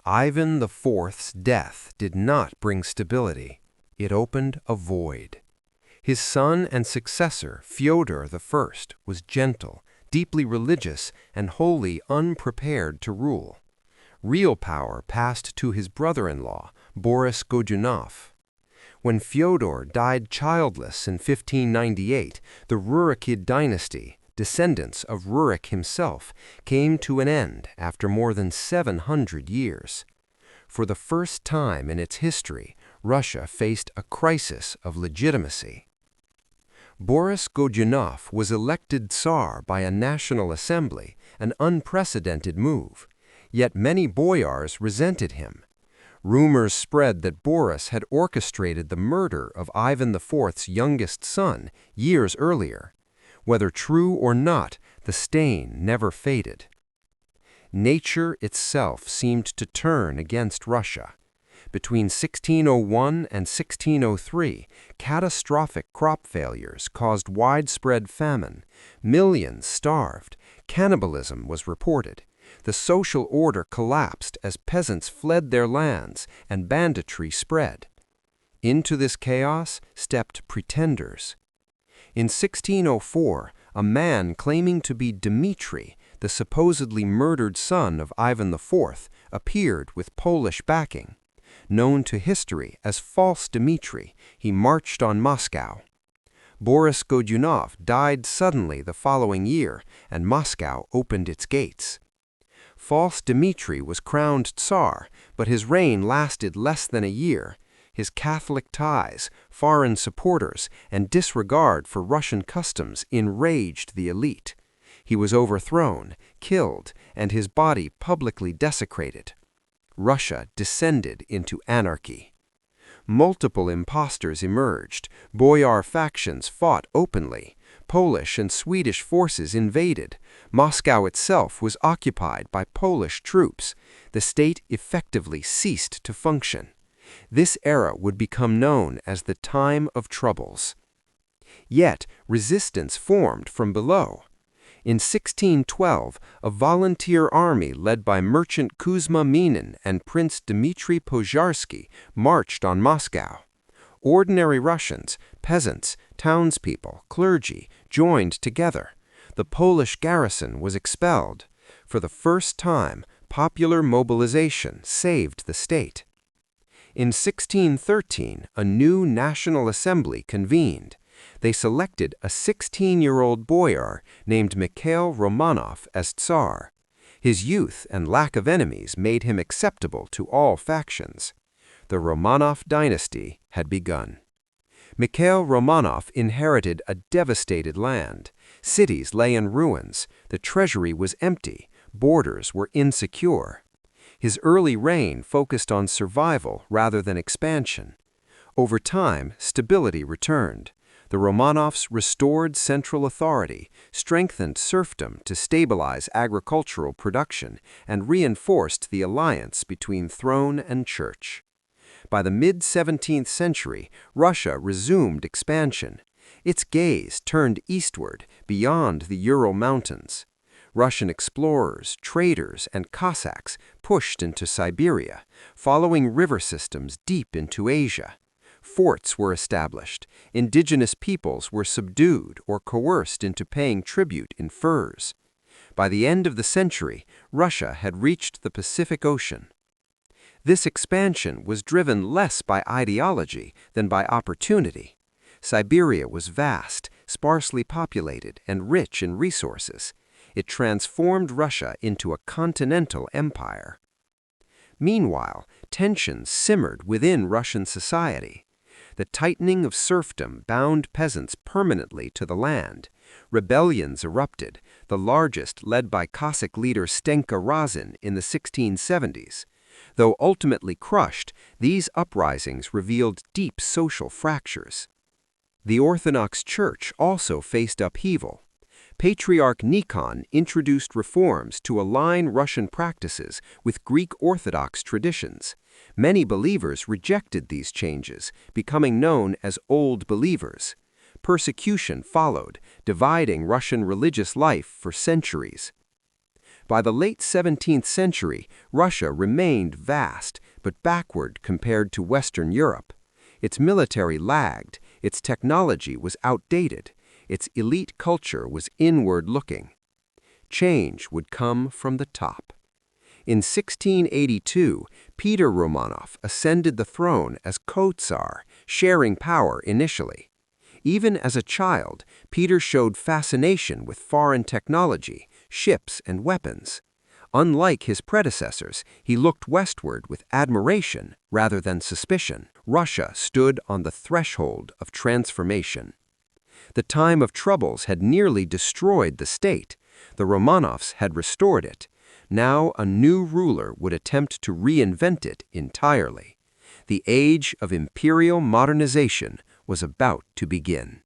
Ivan IV's death did not bring stability. It opened a void. His son and successor, Fyodor I, was gentle, deeply religious, and wholly unprepared to rule. Real power passed to his brother-in-law, Boris Godunov. When Fyodor died childless in 1598, the Rurikid dynasty, descendants of Rurik himself, came to an end after more than 700 years. For the first time in its history, Russia faced a crisis of legitimacy. Boris Godunov was elected Tsar by a national assembly, an unprecedented move. Yet many boyars resented him. Rumors spread that Boris had orchestrated the murder of Ivan IV's youngest son years earlier. Whether true or not, the stain never faded. Nature itself seemed to turn against Russia. Between 1601 and 1603, catastrophic crop failures caused widespread famine. Millions starved. Cannibalism was reported. The social order collapsed as peasants fled their lands and banditry spread. Into this chaos stepped pretenders. In 1604, a man claiming to be Dmitry, the supposedly murdered son of Ivan IV, appeared with Polish backing. Known to history as False Dmitry, he marched on Moscow. Boris Godunov died suddenly the following year, and Moscow opened its gates. False Dmitry was crowned Tsar, but his reign lasted less than a year. His Catholic ties, foreign supporters, and disregard for Russian customs enraged the elite. He was overthrown, killed, and his body publicly desecrated. Russia descended into anarchy. Multiple impostors emerged. Boyar factions fought openly. Polish and Swedish forces invaded. Moscow itself was occupied by Polish troops. The state effectively ceased to function. This era would become known as the Time of Troubles. Yet, resistance formed from below. In 1612, a volunteer army led by merchant Kuzma Minin and Prince Dmitry Pozharsky marched on Moscow. Ordinary Russians, peasants, townspeople, clergy joined together. The Polish garrison was expelled. For the first time, popular mobilization saved the state. In 1613, a new National Assembly convened. They selected a 16-year-old boyar named Mikhail Romanov as Tsar. His youth and lack of enemies made him acceptable to all factions. The Romanov dynasty had begun. Mikhail Romanov inherited a devastated land. Cities lay in ruins. The treasury was empty. Borders were insecure. His early reign focused on survival rather than expansion. Over time, stability returned. The Romanovs restored central authority, strengthened serfdom to stabilize agricultural production, and reinforced the alliance between throne and church. By the mid-17th century, Russia resumed expansion. Its gaze turned eastward, beyond the Ural Mountains. Russian explorers, traders, and Cossacks pushed into Siberia, following river systems deep into Asia. Forts were established. Indigenous peoples were subdued or coerced into paying tribute in furs. By the end of the century, Russia had reached the Pacific Ocean. This expansion was driven less by ideology than by opportunity. Siberia was vast, sparsely populated, and rich in resources. It transformed Russia into a continental empire. Meanwhile, tensions simmered within Russian society. The tightening of serfdom bound peasants permanently to the land. Rebellions erupted, the largest led by Cossack leader Stenka Razin in the 1670s. Though ultimately crushed, these uprisings revealed deep social fractures. The Orthodox Church also faced upheaval. Patriarch Nikon introduced reforms to align Russian practices with Greek Orthodox traditions. Many believers rejected these changes, becoming known as Old Believers. Persecution followed, dividing Russian religious life for centuries. By the late 17th century, Russia remained vast, but backward compared to Western Europe. Its military lagged, its technology was outdated, its elite culture was inward-looking. Change would come from the top. In 1682, Peter Romanov ascended the throne as co-tsar, sharing power initially. Even as a child, Peter showed fascination with foreign technology, ships and weapons. Unlike his predecessors, he looked westward with admiration rather than suspicion. Russia stood on the threshold of transformation. The time of troubles had nearly destroyed the state. The Romanovs had restored it. Now a new ruler would attempt to reinvent it entirely. The age of imperial modernization was about to begin.